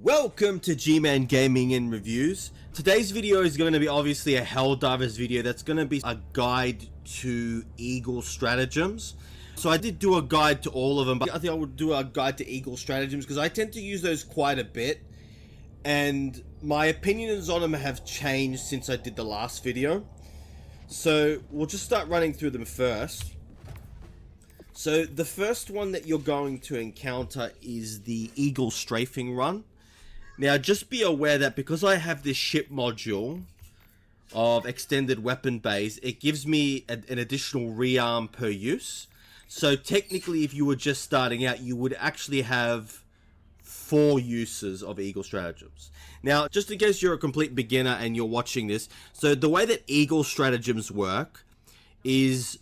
Welcome to G-Man Gaming and Reviews. Today's video is going to be obviously a Helldivers video. That's going to be a guide to Eagle Stratagems. So I did do a guide to all of them, but I think I would do a guide to Eagle Stratagems because I tend to use those quite a bit. And my opinions on them have changed since I did the last video. So we'll just start running through them first. So the first one that you're going to encounter is the Eagle Strafing run. Now just be aware that because I have this ship module of extended weapon bays, it gives me an additional rearm per use. So technically if you were just starting out, you would actually have 4 uses of Eagle Stratagems. Now just in case you're a complete beginner and you're watching this, so the way that Eagle Stratagems work is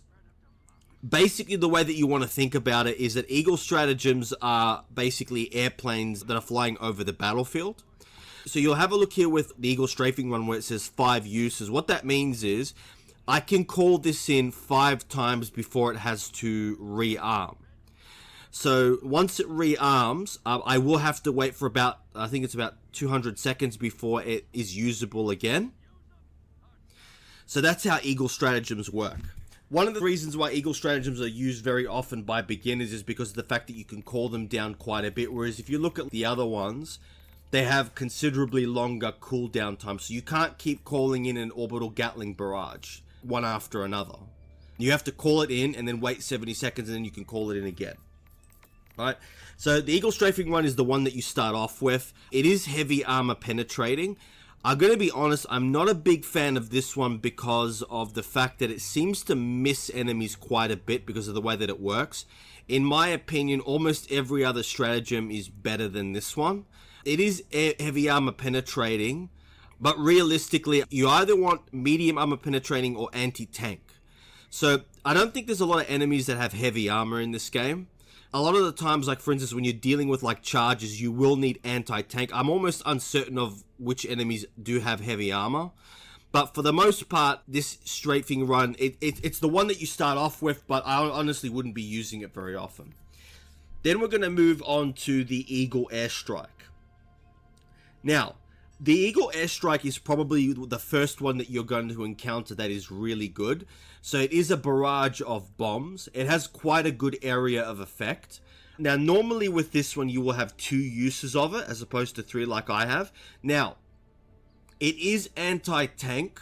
basically the way that you want to think about it is that Eagle Stratagems are basically airplanes that are flying over the battlefield. So you'll have a look here with the Eagle Strafing run where it says 5 uses. What that means is I can call this in 5 times before it has to rearm. So once it rearms, I will have to wait for about, I think it's about 200 seconds before it is usable again. So that's how Eagle Stratagems work. One of the reasons why Eagle Stratagems are used very often by beginners is because of the fact that you can call them down quite a bit, whereas if you look at the other ones, they have considerably longer cooldown time, so you can't keep calling in an orbital Gatling barrage one after another. You have to call it in and then wait 70 seconds and then you can call it in again. Right? So the Eagle Strafing run is the one that you start off with. It is heavy armor penetrating. I'm going to be honest, I'm not a big fan of this one because of the fact that it seems to miss enemies quite a bit because of the way that it works. In my opinion, almost every other stratagem is better than this one. It is heavy armor penetrating, but realistically, you either want medium armor penetrating or anti-tank. So I don't think there's a lot of enemies that have heavy armor in this game. A lot of the times, like for instance, when you're dealing with like charges, you will need anti-tank. I'm almost uncertain of which enemies do have heavy armor. But for the most part, this strafing run, it's the one that you start off with, but I honestly wouldn't be using it very often. Then we're going to move on to the Eagle Airstrike. Now, the Eagle Airstrike is probably the first one that you're going to encounter that is really good. So it is a barrage of bombs. It has quite a good area of effect. Now, normally with this one, you will have 2 uses of it as opposed to 3 like I have. Now, it is anti-tank,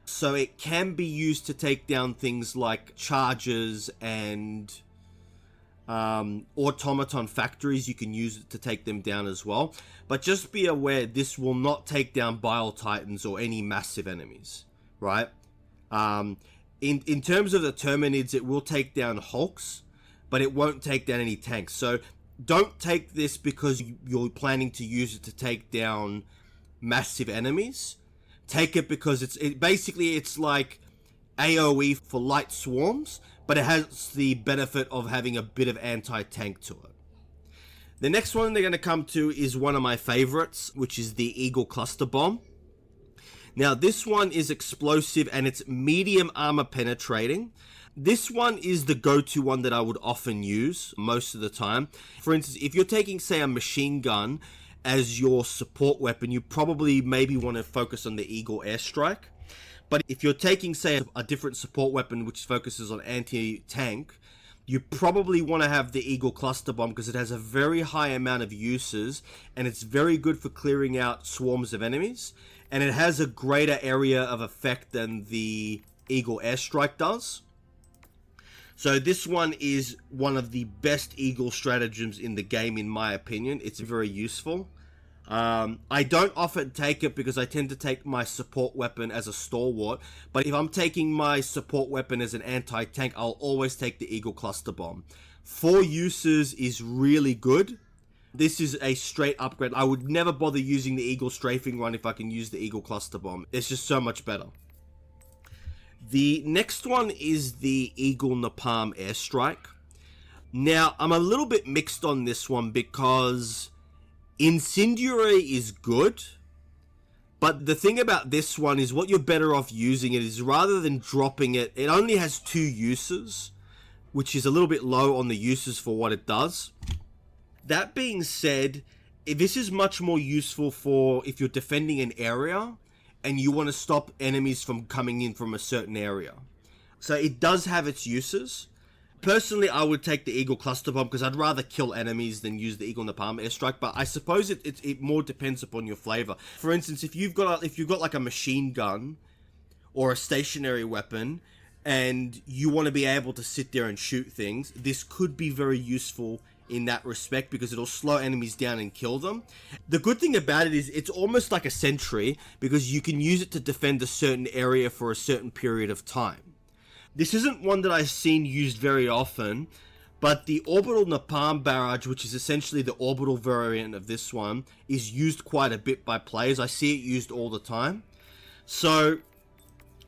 so it can be used to take down things like charges and automaton factories. You can use it to take them down as well. But just be aware, this will not take down Bile Titans or any massive enemies, right? In terms of the Terminids, it will take down Hulks, but it won't take down any tanks. So don't take this because you're planning to use it to take down massive enemies. Take it because it's like AoE for light swarms, but it has the benefit of having a bit of anti-tank to it. The next one they're going to come to is one of my favorites, which is the Eagle Cluster Bomb. Now this one is explosive and it's medium armor penetrating. This one is the go-to one that I would often use most of the time. For instance, if you're taking, say, a machine gun as your support weapon, you probably maybe want to focus on the Eagle Airstrike. But if you're taking, say, a different support weapon which focuses on anti-tank, you probably want to have the Eagle Cluster Bomb because it has a very high amount of uses and it's very good for clearing out swarms of enemies. And it has a greater area of effect than the Eagle Airstrike does. So this one is one of the best Eagle Stratagems in the game, in my opinion. It's very useful. I don't often take it because I tend to take my support weapon as a stalwart. But if I'm taking my support weapon as an anti-tank, I'll always take the Eagle Cluster Bomb. 4 uses is really good. This is a straight upgrade. I would never bother using the Eagle Strafing run if I can use the Eagle Cluster Bomb. It's just so much better. The next one is the Eagle Napalm Airstrike. Now, I'm a little bit mixed on this one because Incendiary is good, but the thing about this one is what you're better off using it is rather than dropping it, it only has 2 uses, which is a little bit low on the uses for what it does. That being said, This is much more useful for if you're defending an area and you want to stop enemies from coming in from a certain area. So it does have its uses. Personally, I would take the Eagle Cluster Bomb because I'd rather kill enemies than use the Eagle Napalm Airstrike. But I suppose it more depends upon your flavor. For instance, if you've got like a machine gun or a stationary weapon, and you want to be able to sit there and shoot things, this could be very useful in that respect because it'll slow enemies down and kill them. The good thing about it is it's almost like a sentry because you can use it to defend a certain area for a certain period of time. This isn't one that I've seen used very often, but the Orbital Napalm Barrage, which is essentially the orbital variant of this one, is used quite a bit by players. I see it used all the time. So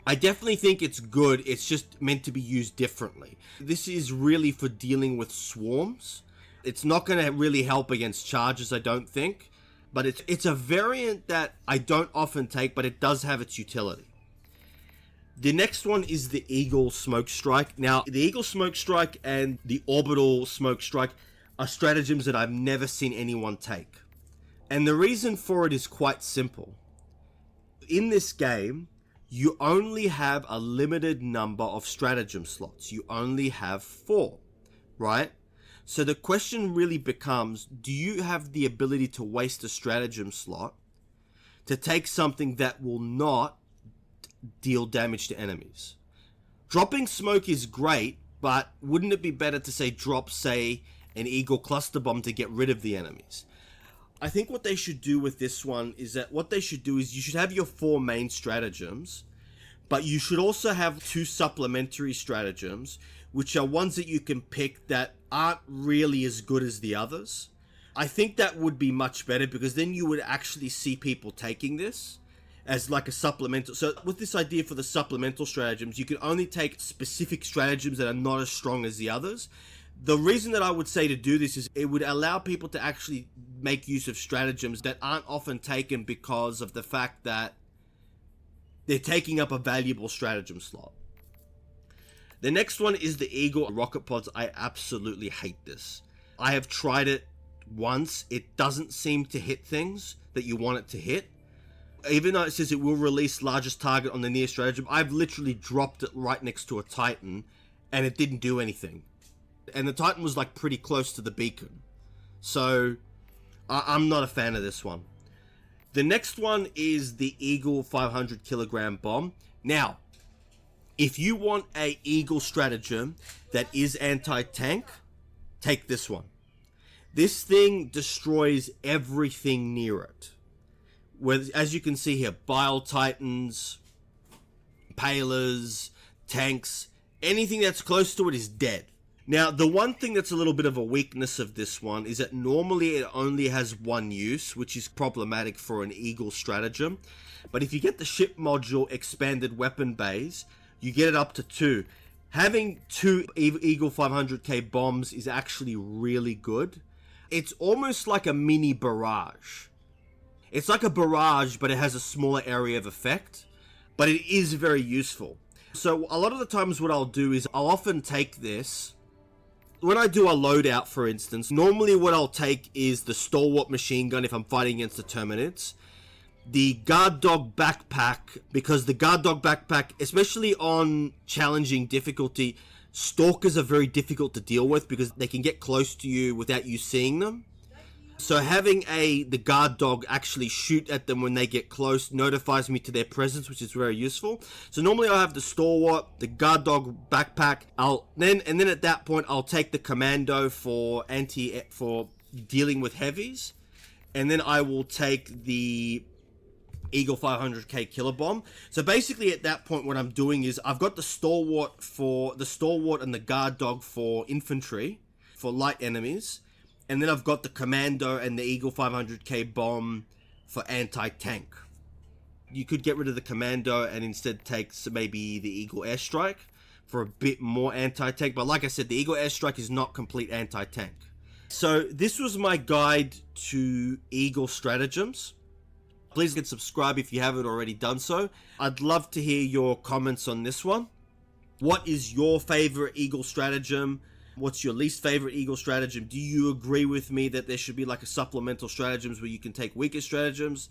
I definitely think it's good. It's just meant to be used differently. This is really for dealing with swarms. It's not going to really help against charges, I don't think. But it's a variant that I don't often take, but it does have its utility. The next one is the Eagle Smoke Strike. Now, the Eagle Smoke Strike and the Orbital Smoke Strike are stratagems that I've never seen anyone take. And the reason for it is quite simple. In this game, you only have a limited number of stratagem slots. You only have 4, right? So the question really becomes, do you have the ability to waste a stratagem slot to take something that will not deal damage to enemies? Dropping smoke is great, but wouldn't it be better to drop an Eagle Cluster Bomb to get rid of the enemies? I think what they should do with this one is that you should have your 4 main stratagems, but you should also have 2 supplementary stratagems, which are ones that you can pick that aren't really as good as the others. I think that would be much better because then you would actually see people taking this as like a supplemental. So with this idea for the supplemental stratagems, you can only take specific stratagems that are not as strong as the others. The reason that I would say to do this is it would allow people to actually make use of stratagems that aren't often taken because of the fact that they're taking up a valuable stratagem slot. The next one is the Eagle Rocket Pods. I absolutely hate this. I have tried it once. It doesn't seem to hit things that you want it to hit. Even though it says it will release largest target on the near stratagem, I've literally dropped it right next to a Titan and it didn't do anything. And the Titan was like pretty close to the beacon. So I'm not a fan of this one. The next one is the Eagle 500 kilogram bomb. Now, if you want a Eagle stratagem that is anti-tank, take this one. This thing destroys everything near it. As you can see here, Bile Titans, Palers, tanks, anything that's close to it is dead. Now, the one thing that's a little bit of a weakness of this one is that normally it only has 1 use, which is problematic for an Eagle stratagem. But if you get the ship module expanded weapon bays, you get it up to 2. Having 2 Eagle 500k bombs is actually really good. It's almost like a mini barrage. It's like a barrage, but it has a smaller area of effect. But it is very useful. So a lot of the times what I'll do is I'll often take this. When I do a loadout, for instance, normally what I'll take is the Stalwart machine gun if I'm fighting against the Terminids. The Guard Dog backpack, because the Guard Dog backpack, especially on challenging difficulty, stalkers are very difficult to deal with because they can get close to you without you seeing them. So having the Guard Dog actually shoot at them when they get close notifies me to their presence, which is very useful. So normally I'll have the Stalwart, the Guard Dog backpack. Then at that point I'll take the Commando for dealing with heavies, and then I will take the Eagle 500k killer bomb. So basically at that point what I'm doing is I've got the Stalwart and the Guard Dog for infantry, for light enemies. And then I've got the Commando and the Eagle 500k bomb for anti-tank. You could get rid of the Commando and instead take maybe the Eagle Airstrike for a bit more anti-tank. But like I said, the Eagle Airstrike is not complete anti-tank. So this was my guide to Eagle Stratagems. Please hit subscribe if you haven't already done so. I'd love to hear your comments on this one. What is your favorite Eagle stratagem? What's your least favorite Eagle stratagem? Do you agree with me that there should be like a supplemental stratagems where you can take weaker stratagems?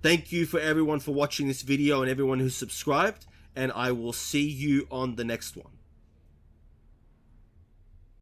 Thank you for everyone for watching this video and everyone who's subscribed, and I will see you on the next one.